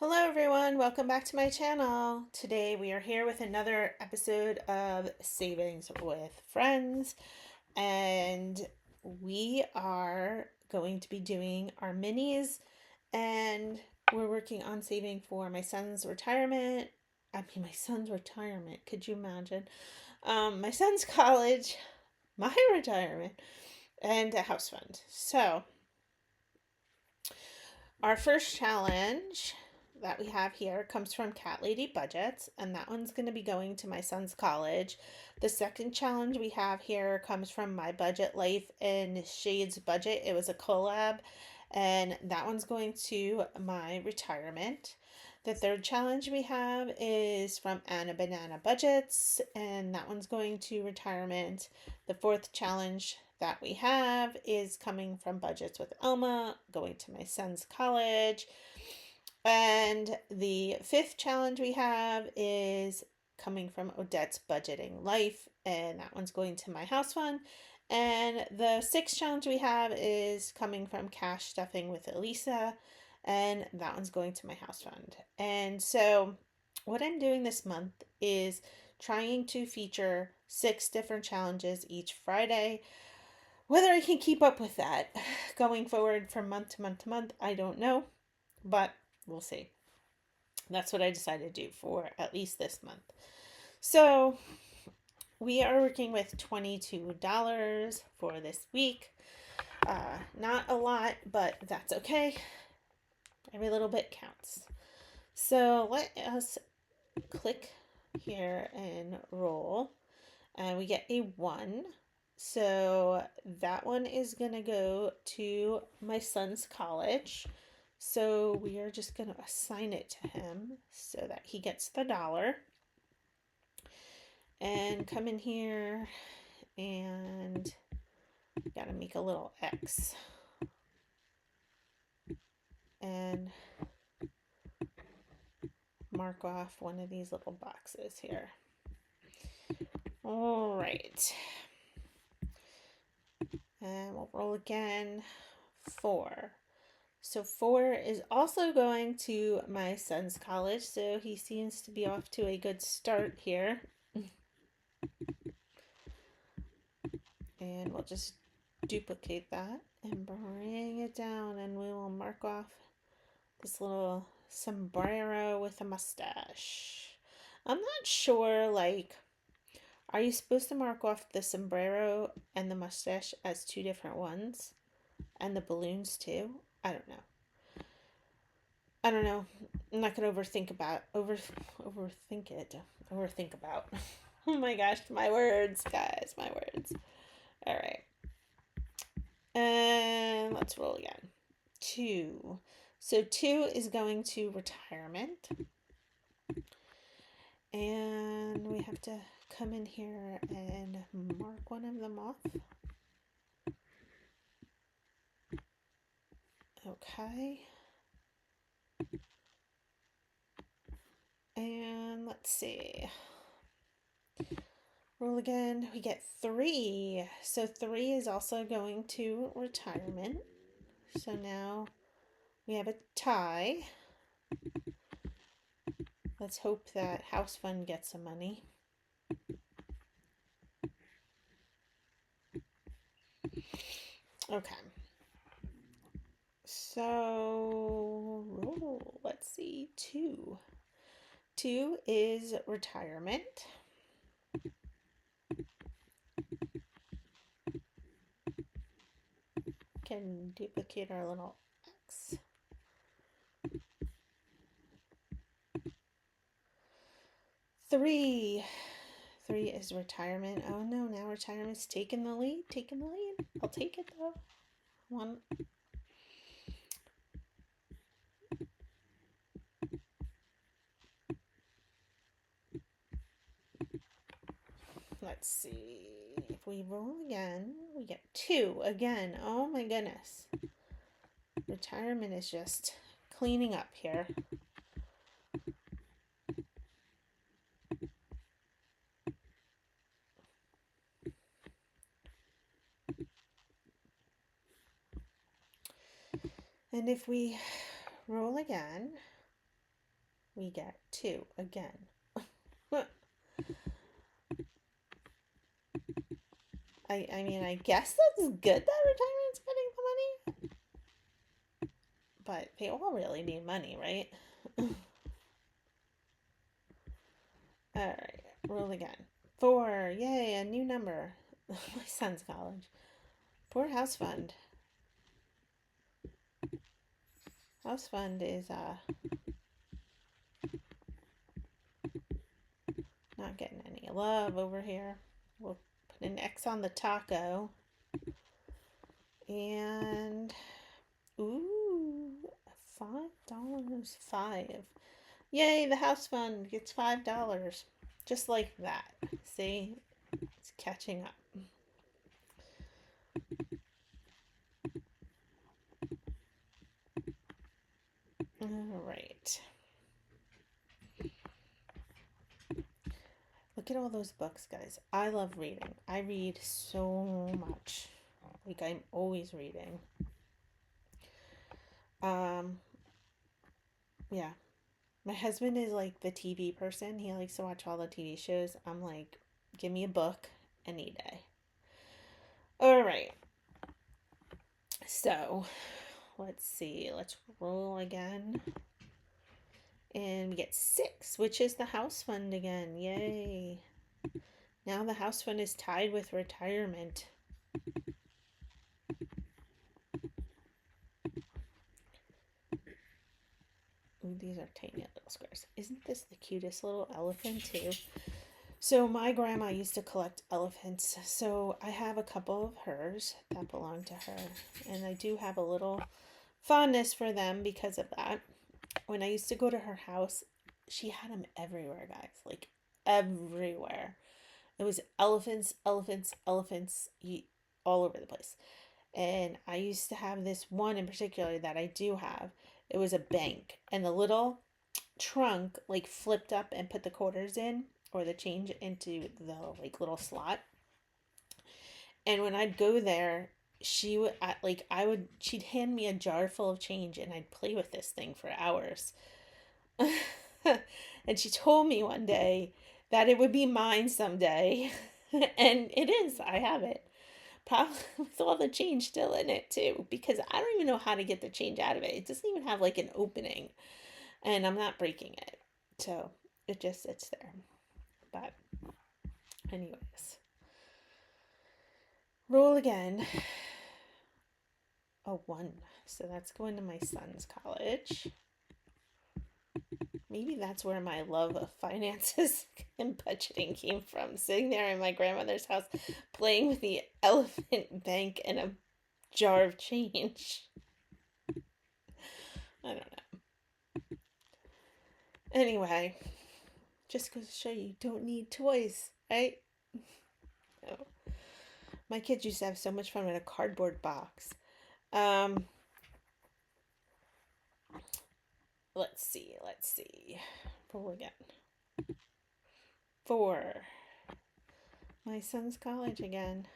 Hello everyone, welcome back to my channel. Today we are here with another episode of Savings with Friends, and we are going to be doing our minis, and we're working on saving for my son's retirement. My son's retirement, could you imagine? My son's college, my retirement, and a house fund. So our first challenge that we have here comes from Cat Lady Budgets, and that one's going to be going to my son's college. The second challenge we have here comes from MyBudgetLife and ShadesBudgets. It was a collab, and that one's going to my retirement. The third challenge we have is from AnnaBananaBudgets, and that one's going to retirement. The fourth challenge that we have is coming from Budgets with ELMA, going to my son's college. And the fifth challenge we have is coming from OdettesBudgetingLife, and that one's going to my house fund. And the sixth challenge we have is coming from Cash Stuffing with Allissa, and that one's going to my house fund. And so what I'm doing this month is trying to feature 6 different challenges each Friday. Whether I can keep up with that going forward from month to month to month, I don't know, but we'll see. That's what I decided to do for at least this month. So we are working with $22 for this week. Not a lot, but that's okay. Every little bit counts. So let us click here and roll. And we get a 1. So that one is going to go to my son's college. So we are just going to assign it to him so that he gets the $1. And come in here and got to make a little X. And mark off one of these little boxes here. All right. And we'll roll again. 4. So 4 is also going to my son's college, so he seems to be off to a good start here. And we'll just duplicate that and bring it down, and we will mark off this little sombrero with a mustache. I'm not sure, like, are you supposed to mark off the sombrero and the mustache as 2 different ones? And the balloons too? I don't know. I'm not gonna overthink about. Oh my gosh, my words, guys, my words. All right. And let's roll again. 2. So 2 is going to retirement. And we have to come in here and mark one of them off. Okay. And let's see. Roll again. We get 3. So 3 is also going to retirement. So now we have a tie. Let's hope that house fund gets some money. Okay. So roll. Let's see. 2. 2 is retirement. Can duplicate our little X. 3 is retirement. Oh no, now retirement's taking the lead. I'll take it though. 1. Let's see. If we roll again, we get 2 again. Oh my goodness. Retirement is just cleaning up here. And if we roll again, we get 2 again. I mean, I guess that's good that retirement's getting the money, but they all really need money, right? All right, roll again. 4, yay, a new number. My son's college. Poor house fund. House fund is not getting any love over here. We'll put an X on the taco. And ooh, $5. 5. Yay, the house fund gets $5. Just like that. See? It's catching up. All right. Look at all those books, guys. I love reading. I read so much. Like, I'm always reading. Yeah. My husband is like the TV person. He likes to watch all the TV shows. I'm like, give me a book any day. All right. So, let's see. Let's roll again. And we get 6, which is the house fund again. Yay. Now the house fund is tied with retirement. Ooh, these are tiny little squares. Isn't this the cutest little elephant too? So my grandma used to collect elephants. So I have a couple of hers that belong to her. And I do have a little fondness for them because of that. When I used to go to her house, she had them everywhere, guys. Like everywhere. It was elephants, elephants, elephants all over the place. And I used to have this one in particular that I do have. It was a bank. And the little trunk like flipped up and put the quarters in or the change into the like little slot. And when I'd go there, she would she'd hand me a jar full of change and I'd play with this thing for hours. And she told me one day that it would be mine someday. And it is. I have it. Probably with all the change still in it too, because I don't even know how to get the change out of it. It doesn't even have like an opening, and I'm not breaking it. So it just sits there. But anyways, roll again. A 1. So that's going to my son's college. Maybe that's where my love of finances and budgeting came from. Sitting there in my grandmother's house playing with the elephant bank and a jar of change. I don't know. Anyway, just goes to show you don't need toys, right? No. My kids used to have so much fun with a cardboard box. Let's see. Roll again. 4. My son's college again.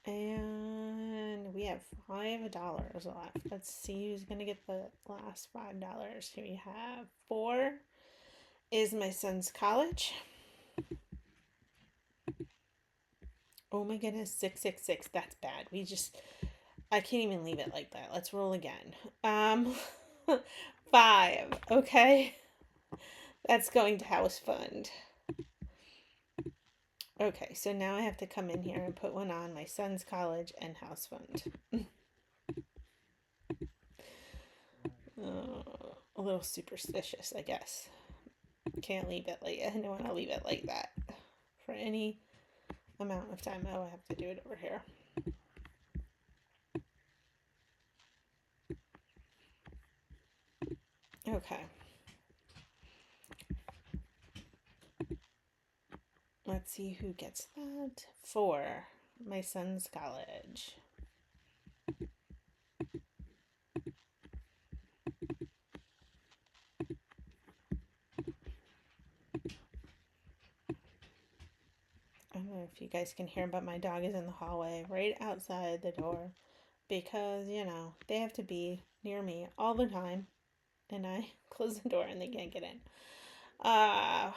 And we have $5 left. Let's see who's going to get the last $5. Here we have 4 is my son's college. Oh my goodness, 666. That's bad. I can't even leave it like that. Let's roll again. 5. Okay. That's going to house fund. Okay, so now I have to come in here and put one on my son's college and house fund. A little superstitious, I guess. Can't leave it like I don't want to leave it like that for any amount of time. Oh, I have to do it over here. Okay. Let's see who gets that. 4. My son's college. if you guys can hear, but my dog is in the hallway right outside the door because, you know, they have to be near me all the time and I close the door and they can't get in. All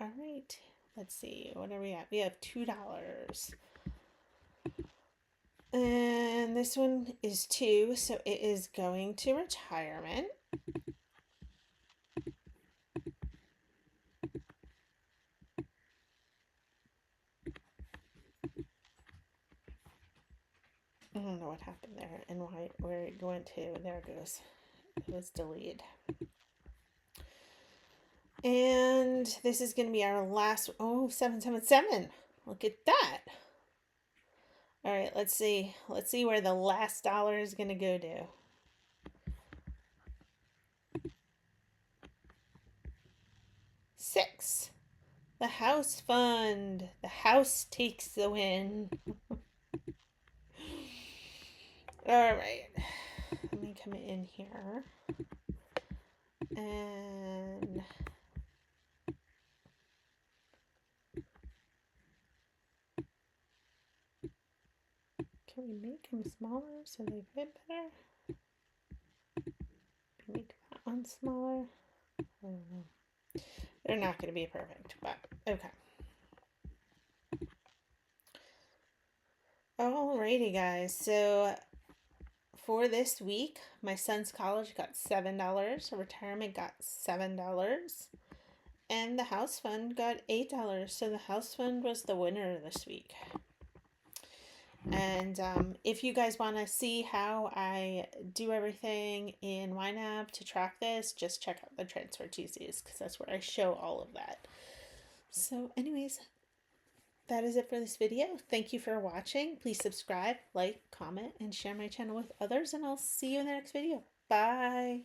right. Let's see. What are we at? We have $2. And this one is 2, so it is going to retirement. I don't know what happened there and why where it went to. There it goes. It was deleted. And this is going to be our last. Oh, 777. Look at that. All right, let's see. Let's see where the last dollar is going to go to. $6. The house fund. The house takes the win. All right. Let me come in here. And can we make them smaller so they fit better? Make that one smaller. I don't know. They're not going to be perfect, but okay. Alrighty, guys. So for this week, my son's college got $7, retirement got $7, and the house fund got $8. So the house fund was the winner this week. And if you guys want to see how I do everything in YNAB to track this, just check out the Transfer Tuesdays because that's where I show all of that. So anyways, that is it for this video. Thank you for watching. Please subscribe, like, comment, and share my channel with others, and I'll see you in the next video. Bye!